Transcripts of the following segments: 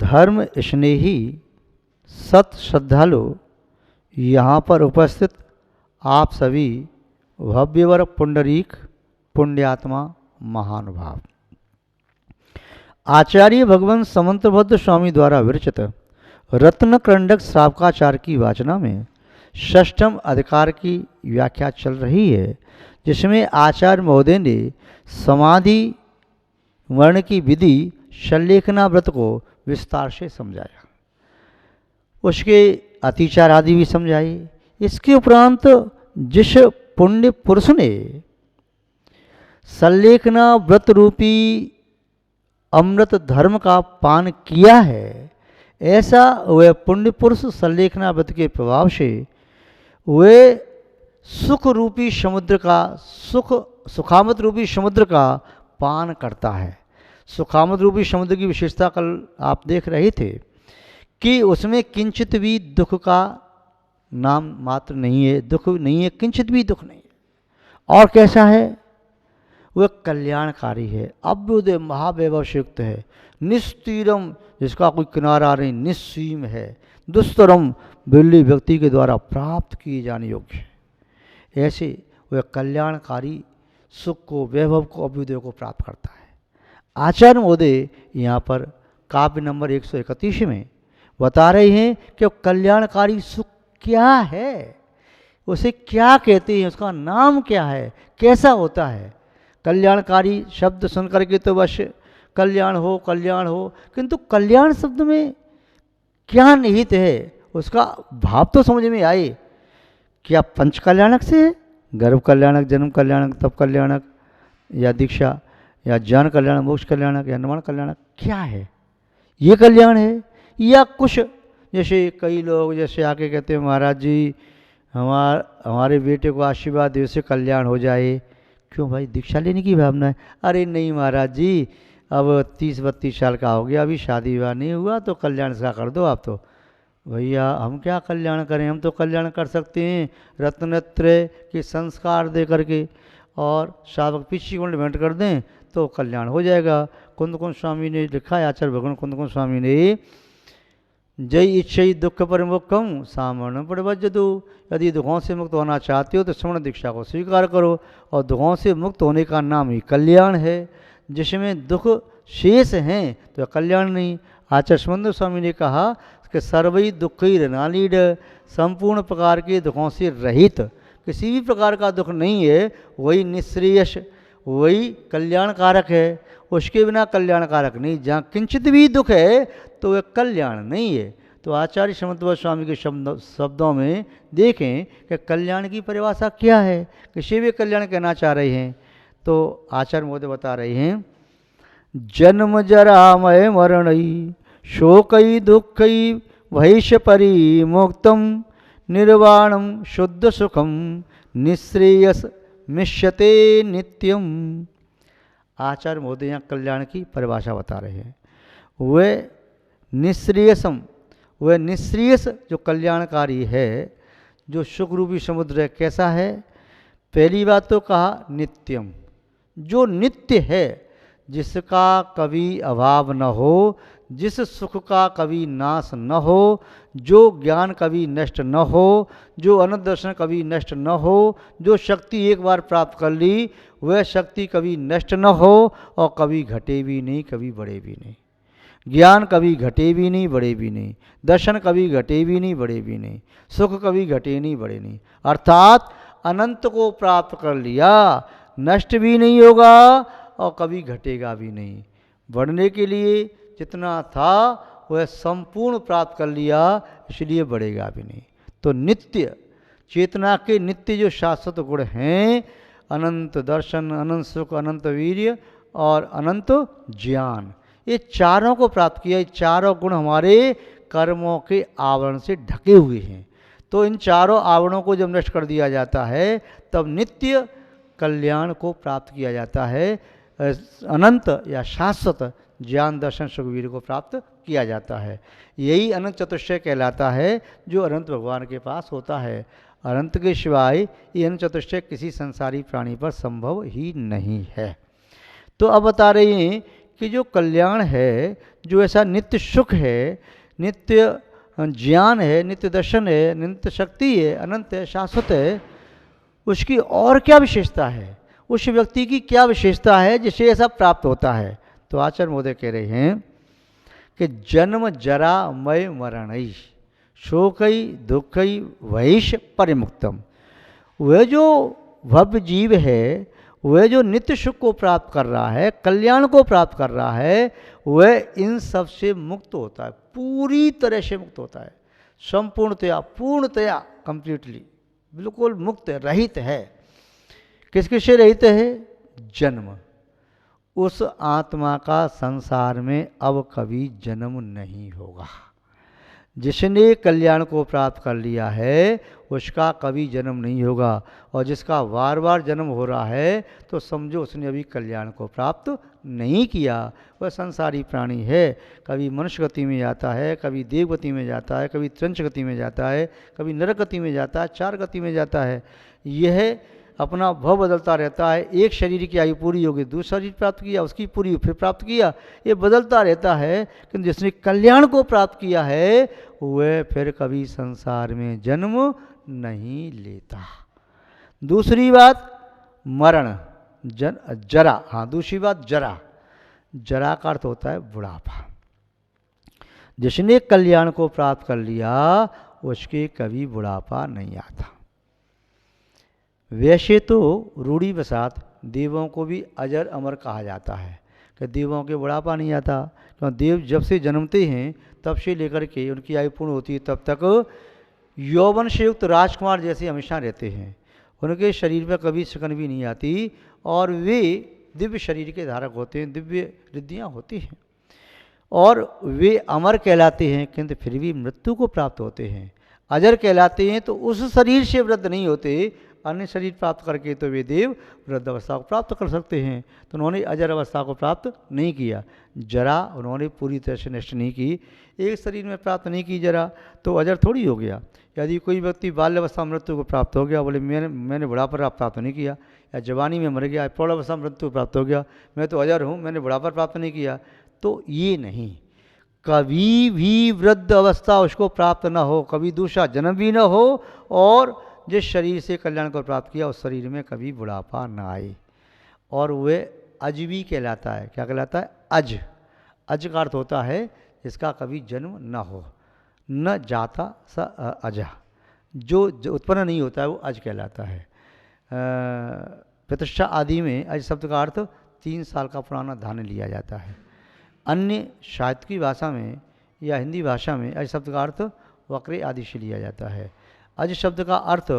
धर्म स्नेही सत श्रद्धालु यहाँ पर उपस्थित आप सभी भव्यवर पुंडरीक पुण्यात्मा महानुभाव, आचार्य भगवान समंतभद्र स्वामी द्वारा विरचित रत्नकंडक श्रावकाचार की वाचना में षष्ठम अधिकार की व्याख्या चल रही है, जिसमें आचार्य महोदय ने समाधि वर्ण की विधि संलेखना व्रत को विस्तार से समझाया, उसके अतिचार आदि भी समझाई। इसके उपरांत जिस पुण्य पुरुष ने संलेखना व्रत रूपी अमृत धर्म का पान किया है, ऐसा वह पुण्य पुरुष संलेखना व्रत के प्रभाव से वे सुख रूपी समुद्र का सुखामृत रूपी समुद्र का पान करता है। सुखामृत रूपी समुद्र की विशेषता कल आप देख रहे थे कि उसमें किंचित भी दुख का नाम मात्र नहीं है, दुख नहीं है, किंचित भी दुख नहीं है। और कैसा है? वह कल्याणकारी है, अभ्युदय महावैभव से युक्त है, निस्तीरम जिसका कोई किनारा नहीं, निस्सीम है, दुस्तरम बिल्ली व्यक्ति के द्वारा प्राप्त किए जाने योग्य है। ऐसे वह कल्याणकारी सुख को, वैभव को, अभ्युदय को प्राप्त करता है। आचार्य महोदय यहाँ पर काव्य नंबर 131 में बता रहे हैं कि कल्याणकारी सुख क्या है, उसे क्या कहते हैं, उसका नाम क्या है, कैसा होता है। कल्याणकारी शब्द सुन करके तो बस कल्याण हो, किंतु कल्याण शब्द में क्या निहित है, उसका भाव तो समझ में आए। क्या पंच कल्याणक से है? गर्भ कल्याणक, जन्म कल्याणक, तप कल्याणक, या दीक्षा, या ज्ञान कल्याणक, मोक्ष कल्याणक, या निर्माण कल्याणक, क्या है? ये कल्याण है? या कुछ जैसे कई लोग जैसे आके कहते हैं महाराज जी हमारे बेटे को आशीर्वाद दे, उससे कल्याण हो जाए। क्यों भाई, दीक्षा लेने की भावना है? अरे नहीं महाराज जी, अब 30-32 साल का हो गया, अभी शादी विवाह नहीं हुआ, तो कल्याण सा कर दो आप। तो भैया हम क्या कल्याण करें, हम तो कल्याण कर सकते हैं रत्नत्रय के संस्कार दे करके और शावक पीछी को भेंट कर दें तो कल्याण हो जाएगा। कुंद स्वामी ने लिखा है, आचार्य भगवान कुंद स्वामी ने, जय इच्छई दुख परिमुखम सामरण प्रवज्जतु, यदि दुखों से मुक्त होना चाहते हो तो श्रवण दीक्षा को स्वीकार करो। और दुखों से मुक्त होने का नाम ही कल्याण है। जिसमें दुख शेष हैं तो कल्याण नहीं। आचार्य समंदर स्वामी ने कहा कि सर्वई दुखई रनालीड, संपूर्ण प्रकार के दुखों से रहित, किसी भी प्रकार का दुख नहीं है, वही निःश्रेयस, वही कल्याणकारक है। उसके बिना कल्याणकारक नहीं। जहाँ किंचित भी दुख है तो वह कल्याण नहीं है। तो आचार्य समंतभद्र स्वामी के शब्दों में देखें कि कल्याण की परिभाषा क्या है, किसी भी कल्याण कहना चाह रहे हैं। तो आचार्य महोदय बता रहे हैं, जन्म जरामय मरणई शोकई दुखई वैश परिमुक्तम निर्वाणम शुद्ध सुखम निःश्रेयस मिष्यते नित्यम। आचार्य महोदय यहाँ कल्याण की परिभाषा बता रहे हैं। वह निःश्रेयसम, वह निःश्रेयस जो कल्याणकारी है, जो सुख रूपी समुद्र है, कैसा है? पहली बात तो कहा नित्यम, जो नित्य है, जिसका कभी अभाव न हो, जिस सुख का कभी नाश न हो, जो ज्ञान कभी नष्ट न हो, जो अनंत दर्शन कभी नष्ट न हो, जो शक्ति एक बार प्राप्त कर ली वह शक्ति कभी नष्ट न हो और कभी घटे भी नहीं, कभी बढ़े भी नहीं। ज्ञान कभी घटे भी नहीं, बढ़े भी नहीं। दर्शन कभी घटे भी नहीं, बढ़े भी नहीं। सुख कभी घटे नहीं, बढ़े नहीं। अर्थात अनंत को प्राप्त कर लिया, नष्ट भी नहीं होगा और कभी घटेगा भी नहीं। बढ़ने के लिए जितना था वह संपूर्ण प्राप्त कर लिया, इसलिए बढ़ेगा भी नहीं। तो नित्य चेतना के नित्य जो शाश्वत गुण हैं, अनंत दर्शन, अनंत सुख, अनंत वीर्य और अनंत ज्ञान, ये चारों को प्राप्त किया। ये चारों गुण हमारे कर्मों के आवरण से ढके हुए हैं। तो इन चारों आवरणों को जब नष्ट कर दिया जाता है तब नित्य कल्याण को प्राप्त किया जाता है। अनंत या शाश्वत ज्ञान, दर्शन, सुख, वीर्य को प्राप्त किया जाता है। यही अनंत चतुष्टय कहलाता है, जो अनंत भगवान के पास होता है। अनंत के सिवाय ये अनंत चतुष्टय किसी संसारी प्राणी पर संभव ही नहीं है। तो अब बता रहे हैं कि जो कल्याण है, जो ऐसा नित्य सुख है, नित्य ज्ञान है, नित्य दर्शन है, नित्य शक्ति है, अनंत है, शाश्वत है, उसकी और क्या विशेषता है, उस व्यक्ति की क्या विशेषता है जिसे ऐसा प्राप्त होता है। तो आचार्य महोदय कह रहे हैं कि जन्म जरा मय मरणई शोकई दुखई वैश परिमुक्तम। वह जो भव्य जीव है, वह जो नित्य सुख को प्राप्त कर रहा है, कल्याण को प्राप्त कर रहा है, वह इन सब से मुक्त होता है, पूरी तरह से मुक्त होता है, संपूर्णतया, पूर्णतया, कंप्लीटली, बिल्कुल मुक्त रहित है। किस किस से रहित है? जन्म। उस आत्मा का संसार में अब कभी जन्म नहीं होगा। जिसने कल्याण को प्राप्त कर लिया है उसका कभी जन्म नहीं होगा, और जिसका बार बार जन्म हो रहा है तो समझो उसने अभी कल्याण को प्राप्त नहीं किया। वह संसारी प्राणी है, कभी मनुष्य गति में जाता है, कभी देव गति में जाता है, कभी त्रंच गति में जाता है, कभी नरक गति में जाता है, चार गति में जाता है। यह अपना भव बदलता रहता है। एक शरीर की आयु पूरी होगी, दूसरा शरीर प्राप्त किया, उसकी पूरी फिर प्राप्त किया, ये बदलता रहता है। किंतु जिसने कल्याण को प्राप्त किया है वह फिर कभी संसार में जन्म नहीं लेता। दूसरी बात मरण, जरा। हाँ, दूसरी बात जरा। जरा का अर्थ होता है बुढ़ापा। जिसने कल्याण को प्राप्त कर लिया उसके कभी बुढ़ापा नहीं आता। वैसे तो रूढ़ी वसात देवों को भी अजर अमर कहा जाता है कि देवों के बुढ़ापा नहीं आता, क्योंकि देव जब से जन्मते हैं तब से लेकर के उनकी आयु पूर्ण होती है तब तक यौवन से युक्त राजकुमार जैसे हमेशा रहते हैं। उनके शरीर में कभी शकन भी नहीं आती और वे दिव्य शरीर के धारक होते हैं, दिव्य रिद्धियाँ होती हैं और वे अमर कहलाते हैं, किंतु फिर भी मृत्यु को प्राप्त होते हैं। अजर कहलाते हैं तो उस शरीर से वृद्ध नहीं होते, अन्य शरीर प्राप्त करके तो वे देव वृद्ध अवस्था को प्राप्त कर सकते हैं। तो उन्होंने अजर अवस्था को प्राप्त नहीं किया। जरा उन्होंने पूरी तरह से नष्ट नहीं की, एक शरीर में प्राप्त नहीं की जरा तो अजर थोड़ी हो गया। यदि कोई व्यक्ति बाल्यावस्था मृत्यु को प्राप्त हो गया, बोले मैंने बुढ़ापा प्राप्त नहीं किया, या जवानी में मर गया, प्रौढ़ावस्था मृत्यु प्राप्त हो गया, मैं तो अजर हूँ, मैंने बुढ़ापा प्राप्त नहीं किया, तो ये नहीं। कभी भी वृद्ध अवस्था उसको प्राप्त न हो, कभी दूसरा जन्म भी न हो, और जिस शरीर से कल्याण को प्राप्त किया उस शरीर में कभी बुढ़ापा न आए, और वह अजवी कहलाता है। क्या कहलाता है? अज। अज का अर्थ होता है जिसका कभी जन्म न हो, न जाता स अजा, जो उत्पन्न नहीं होता है वो अज कहलाता है। प्रतिष्ठा आदि में अज शब्द का अर्थ 3 साल का पुराना धान्य लिया जाता है। अन्य साहित्य की भाषा में या हिंदी भाषा में अज शब्द का अर्थ वक्रे आदि से लिया जाता है। अज शब्द का अर्थ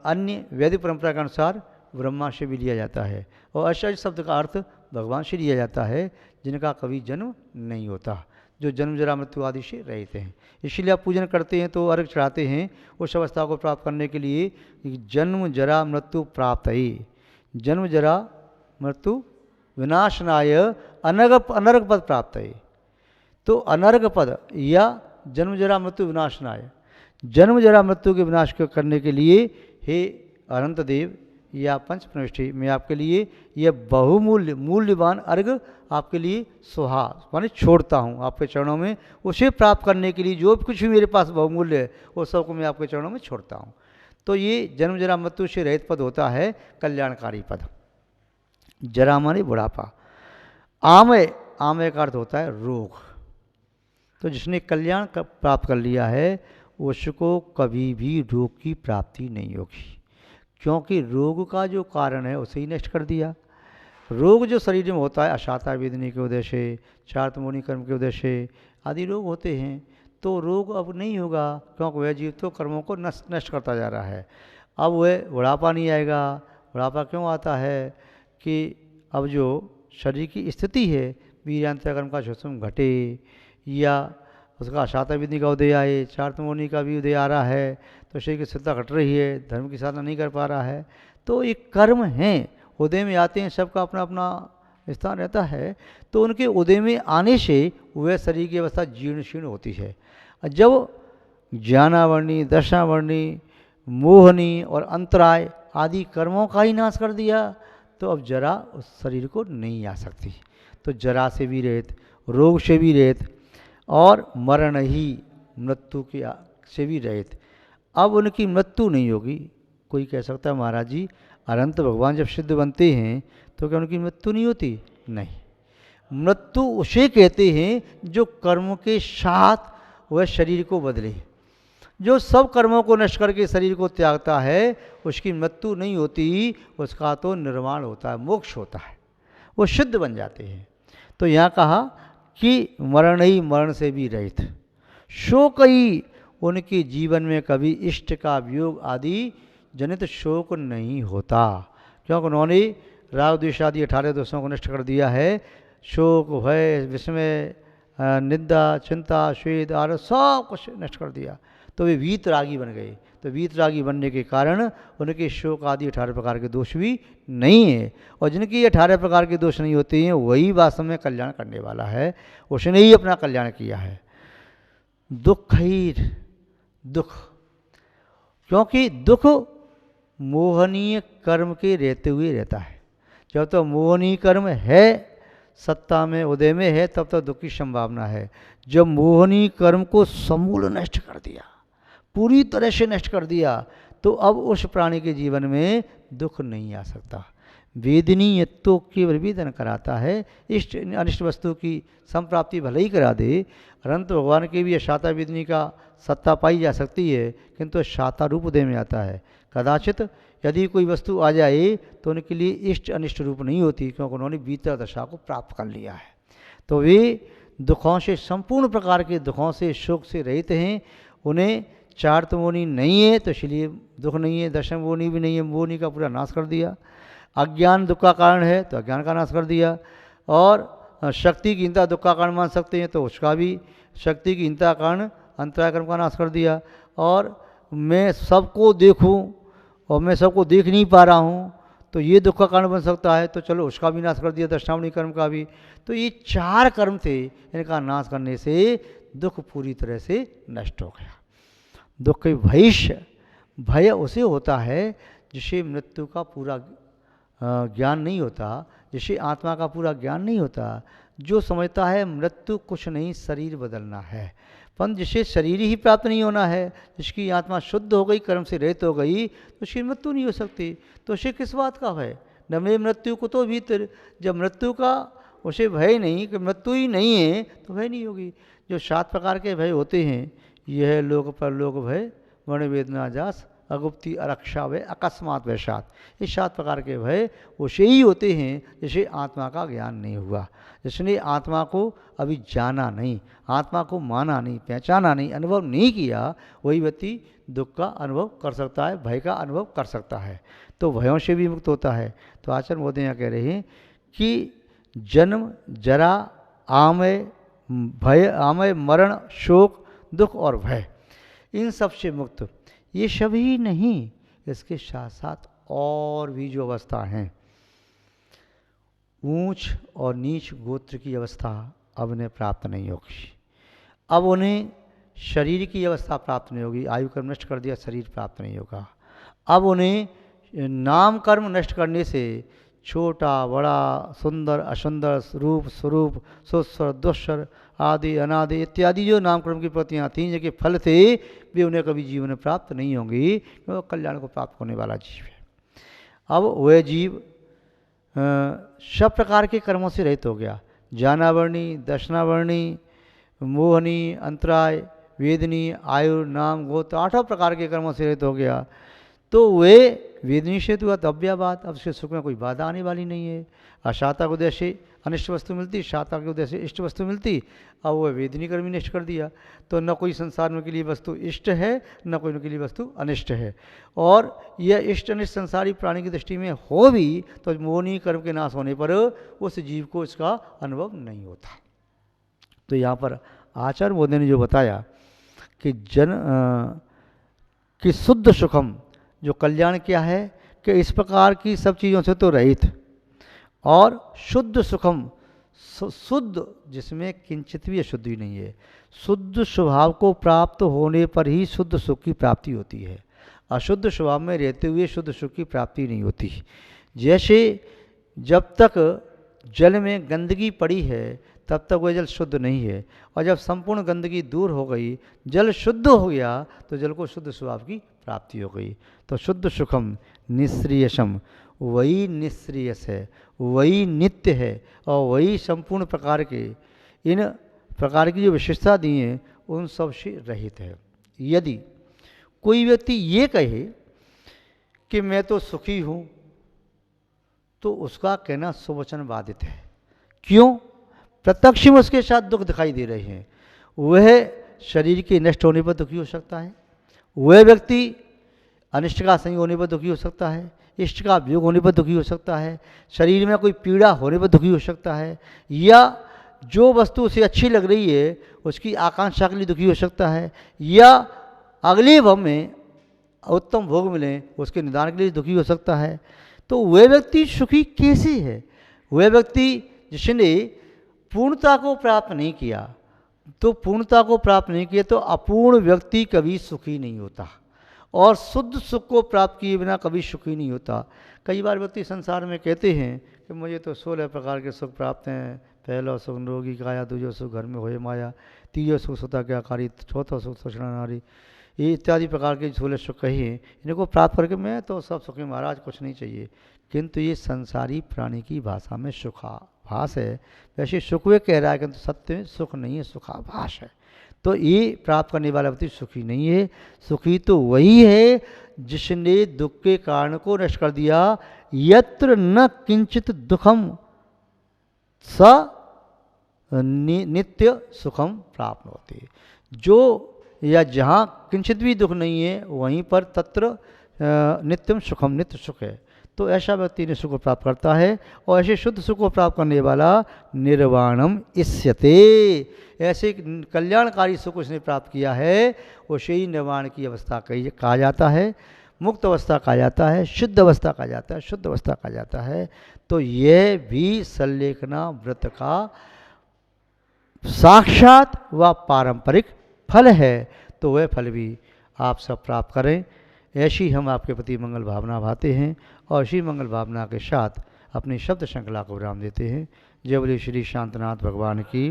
अन्य वैदिक परंपरा के अनुसार ब्रह्मा से भी लिया जाता है, और अज शब्द का अर्थ भगवान से लिया जाता है जिनका कभी जन्म नहीं होता, जो जन्म जरा मृत्यु आदि से रहते हैं। इसीलिए आप पूजन करते हैं तो अर्घ चढ़ाते हैं उस अवस्था को प्राप्त करने के लिए। जन्म जरा मृत्यु प्राप्त ही, जन्म जरा मृत्यु विनाशनाय अनर्घ पद प्राप्त है। तो अनर्घ पद या जन्म जरा मृत्यु विनाशनाय, जन्म जरा मृत्यु के विनाश को करने के लिए हे अनंत देव या पंच प्रविष्टि, मैं आपके लिए यह बहुमूल्य मूल्यवान अर्घ आपके लिए सुहा माने छोड़ता हूँ आपके चरणों में। उसे प्राप्त करने के लिए जो कुछ भी मेरे पास बहुमूल्य है वो सबको मैं आपके चरणों में छोड़ता हूँ। तो ये जन्म जरा मृत्यु से रहित पद होता है कल्याणकारी पद। जरा माने बुढ़ापा। आमय, आमय का अर्थ होता है रोग। तो जिसने कल्याण प्राप्त कर लिया है उसको कभी भी रोग की प्राप्ति नहीं होगी, क्योंकि रोग का जो कारण है उसे ही नष्ट कर दिया। रोग जो शरीर में होता है अशाता वेदनी के वजह से, चार्तमोनी कर्म की वजह से आदि रोग होते हैं, तो रोग अब नहीं होगा, क्योंकि वह जीव तो कर्मों को नष्ट करता जा रहा है। अब वह बुढ़ापा नहीं आएगा। बुढ़ापा क्यों आता है कि अब जो शरीर की स्थिति है वीर्यांतर कर्म का शोषण घटे, या उसका अशाता विधि का उदय आए, चार्तमोनी का भी उदय आ रहा है, तो शरीर की स्थिरता घट रही है, धर्म की साधना नहीं कर पा रहा है। तो एक कर्म हैं, उदय में आते हैं, सबका अपना अपना स्थान रहता है। तो उनके उदय में आने से वह शरीर की अवस्था जीर्ण शीर्ण होती है। जब ज्ञानावर्णी, दशावर्णी, मोहनी और अंतराय आदि कर्मों का ही नाश कर दिया तो अब जरा उस शरीर को नहीं आ सकती। तो जरा से भी रहित, रोग से भी रहित और मरण ही मृत्यु के से भी रहित। अब उनकी मृत्यु नहीं होगी। कोई कह सकता है महाराज जी अनंत भगवान जब सिद्ध बनते हैं तो क्या उनकी मृत्यु नहीं होती? नहीं, मृत्यु उसे कहते हैं जो कर्मों के साथ वह शरीर को बदले। जो सब कर्मों को नष्ट करके शरीर को त्यागता है उसकी मृत्यु नहीं होती, उसका तो निर्वाण होता है, मोक्ष होता है, वो सिद्ध बन जाते हैं। तो यहाँ कहा कि मरण ही मरण से भी रहित, शोक ही उनके जीवन में कभी इष्ट का वियोग आदि जनित शोक नहीं होता, क्योंकि उन्होंने राग द्वेष आदि 18 दोषों को नष्ट कर दिया है। शोक, भय, विस्मय, निंदा, चिंता, श्वेद आर सब कुछ नष्ट कर दिया, तो वे वीतरागी बन गए। तो वीतरागी बनने के कारण उनके शोक आदि 18 प्रकार के दोष भी नहीं है, और जिनके 18 प्रकार के दोष नहीं होते हैं वही वास्तव में कल्याण करने वाला है, उसने ही अपना कल्याण किया है। दुख ही दुख, क्योंकि दुख मोहनीय कर्म के रहते हुए रहता है। जब तो मोहनीय कर्म है, सत्ता में उदय में है, तब तक दुख की संभावना है। जब मोहनीय कर्म को समूल नष्ट कर दिया, पूरी तरह से नष्ट कर दिया, तो अब उस प्राणी के जीवन में दुख नहीं आ सकता। वेदनीय तो केवल वेदन कराता है, इष्ट अनिष्ट वस्तु की संप्राप्ति भले ही करा दे। अनंत भगवान के भी शाता वेदनी का सत्ता पाई जा सकती है, किंतु शाता रूप उदय में आता है। कदाचित यदि कोई वस्तु आ जाए तो उनके लिए इष्ट अनिष्ट रूप नहीं होती, क्योंकि उन्होंने भीतर दशा को प्राप्त कर लिया है। तो वे दुखों से, संपूर्ण प्रकार के दुखों से, शोक से रहित हैं। उन्हें चार तो मोनी नहीं है, तो इसलिए दुख नहीं है। दशम मोनी भी नहीं है, मोनी का पूरा नाश कर दिया। अज्ञान दुख का कारण है, तो अज्ञान का नाश कर दिया। और शक्ति की हीनता दुख का कारण मान सकते हैं, तो उसका भी शक्ति की हीनता का कारण अंतराय कर्म का नाश कर दिया। और मैं सबको देखूं और मैं सबको देख नहीं पा रहा हूँ, तो ये दुख का कारण बन सकता है, तो चलो उसका भी नाश कर दिया, दक्षिणामणि कर्म का भी। तो ये चार कर्म थे, इनका नाश करने से दुख पूरी तरह से नष्ट हो गया। दुख के भविष्य, भय उसे होता है जिसे मृत्यु का पूरा ज्ञान नहीं होता, जिसे आत्मा का पूरा ज्ञान नहीं होता, जो समझता है मृत्यु कुछ नहीं, शरीर बदलना है। पर जिसे शरीर ही प्राप्त नहीं होना है, जिसकी आत्मा शुद्ध हो गई, कर्म से रहित हो गई, तो उसकी मृत्यु नहीं हो सकती। तो उसे किस बात का भय? न मे मृत्यु को तो भीतर, जब मृत्यु का उसे भय नहीं, कि मृत्यु ही नहीं है, तो भय नहीं होगी। जो 7 प्रकार के भय होते हैं, यह लोक परलोक भय, वर्ण वेदना जास, अगुप्ति अरक्षा भय, अकस्मात वैसात, ये 7 प्रकार के भय उसे ही होते हैं जिसे आत्मा का ज्ञान नहीं हुआ, जिसने आत्मा को अभी जाना नहीं, आत्मा को माना नहीं, पहचाना नहीं, अनुभव नहीं किया, वही व्यक्ति दुख का अनुभव कर सकता है, भय का अनुभव कर सकता है, तो भयों से भी मुक्त होता है। तो आचार्य महोदय यहाँ कह रहे हैं कि जन्म, जरा, आमय, भय, आमय, मरण, शोक, दुख और भय, इन सब से मुक्त। ये सभी नहीं, इसके साथ साथ और भी जो अवस्था हैं, ऊंच और नीच गोत्र की अवस्था अब उन्हें प्राप्त नहीं होगी। अब उन्हें शरीर की अवस्था प्राप्त नहीं होगी, आयु कर्म नष्ट कर दिया, शरीर प्राप्त नहीं होगा। अब उन्हें नाम कर्म नष्ट करने से छोटा बड़ा, सुंदर असुंदर, रूप स्वरूप, सुस्वर दुस्वर आदि अनादि इत्यादि जो नामकर्म की प्रतियाँ थीं, जिनके फल थे, वे उन्हें कभी जीवन में प्राप्त नहीं होंगी, क्योंकि कल्याण को प्राप्त होने वाला जीव है। अब वह जीव सब प्रकार के कर्मों से रहित हो गया। ज्ञानावर्णी, दर्शनावर्णी, मोहनी, अंतराय, वेदनी, आयु, नाम, गोत्र, 8 प्रकार के कर्मों से रहित हो गया। तो वे वेदनी से तो तव्या बात, अब उसके सुख में कोई बाधा आने वाली नहीं है। अशाता के उदय से अनिष्ट वस्तु मिलती, शाता के उदय से इष्ट वस्तु मिलती। अब वह वेदनी कर्म नष्ट कर दिया, तो न कोई संसार में के लिए वस्तु इष्ट है, न कोई उनके लिए वस्तु अनिष्ट है। और यह इष्ट अनिष्ट संसारी प्राणी की दृष्टि में हो भी, तो मोहनी कर्म के नाश होने पर उस जीव को इसका अनुभव नहीं होता। तो यहाँ पर आचार्य महोदय ने जो बताया कि कि शुद्ध सुखम, जो कल्याण क्या है कि इस प्रकार की सब चीज़ों से तो रहित, और शुद्ध सुखम, शुद्ध जिसमें किंचित भी अशुद्धि नहीं है। शुद्ध स्वभाव को प्राप्त होने पर ही शुद्ध सुख की प्राप्ति होती है, अशुद्ध स्वभाव में रहते हुए शुद्ध सुख की प्राप्ति नहीं होती। जैसे जब तक जल में गंदगी पड़ी है तब तक वह जल शुद्ध नहीं है, और जब संपूर्ण गंदगी दूर हो गई, जल शुद्ध हो गया, तो जल को शुद्ध स्वभाव की प्राप्ति हो गई। तो शुद्ध सुखम निश्रियसम, वही निश्रियस है, वही नित्य है, और वही संपूर्ण प्रकार के इन प्रकार की जो विशेषता दी हैं उन सब से रहित है। यदि कोई व्यक्ति ये कहे कि मैं तो सुखी हूँ, तो उसका कहना सुवचन बाधित है। क्यों? प्रत्यक्ष में उसके साथ दुख दिखाई दे रहे हैं। वह शरीर के नष्ट होने पर दुखी हो सकता है, वह व्यक्ति अनिष्ट का संयोग होने पर दुखी हो सकता है, इष्ट का वियोग होने पर दुखी हो सकता है, शरीर में कोई पीड़ा होने पर दुखी हो सकता है, या जो वस्तु उसे अच्छी लग रही है उसकी आकांक्षा के लिए दुखी हो सकता है, या अगले भव में उत्तम भोग मिले उसके निदान के लिए दुखी हो सकता है। तो वह व्यक्ति सुखी कैसे है? वह व्यक्ति जिसने पूर्णता को प्राप्त नहीं किया, तो पूर्णता को प्राप्त नहीं किया तो अपूर्ण व्यक्ति कभी सुखी नहीं होता, और शुद्ध सुख को प्राप्त किए बिना कभी सुखी नहीं होता। कई बार व्यक्ति संसार में कहते हैं कि मुझे तो 16 प्रकार के सुख प्राप्त हैं। पहला सुख निरोगी काया, दूजो सुख घर में होए माया, तीजो सुख सता के आकारी, चौथा सुख सचना नारी, ये इत्यादि प्रकार के 16 सुख कहिए, इनको प्राप्त करके मैं तो सब सुखी महाराज, कुछ नहीं चाहिए। किंतु ये संसारी प्राणी की भाषा में सुखाभास है, वैसे सुख वे कह रहा है, किंतु सत्य में सुख नहीं है, सुखाभास है। तो ये प्राप्त करने वाला व्यक्ति सुखी नहीं है। सुखी तो वही है जिसने दुख के कारण को नष्ट कर दिया। यत्र न किंचित दुखम स नित्य सुखम प्राप्त होते, जो या जहाँ किंचित भी दुख नहीं है वहीं पर तत्र नित्यम सुखम, नित्य सुख है। तो ऐसा व्यक्ति ने सुख को प्राप्त करता है, और ऐसे शुद्ध सुख को प्राप्त करने वाला निर्वाणम इष्यते, ऐसे कल्याणकारी सुख उसने प्राप्त किया है, उसे ही निर्वाण की अवस्था कहा जाता है, मुक्त अवस्था कहा जाता है, शुद्ध अवस्था कहा जाता है, शुद्ध अवस्था कहा जाता है। तो यह भी संलेखना व्रत का साक्षात व पारंपरिक फल है। तो वह फल भी आप सब प्राप्त करें, ऐसी हम आपके प्रति मंगल भावना भाते हैं, और इसी मंगल भावना के साथ अपनी शब्द श्रृंखला को विराम देते हैं। जय बोले श्री शांतनाथ भगवान की,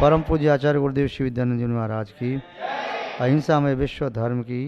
परम पूज्य आचार्य गुरुदेव श्री विद्यानंद जी महाराज की, अहिंसा में विश्व धर्म की।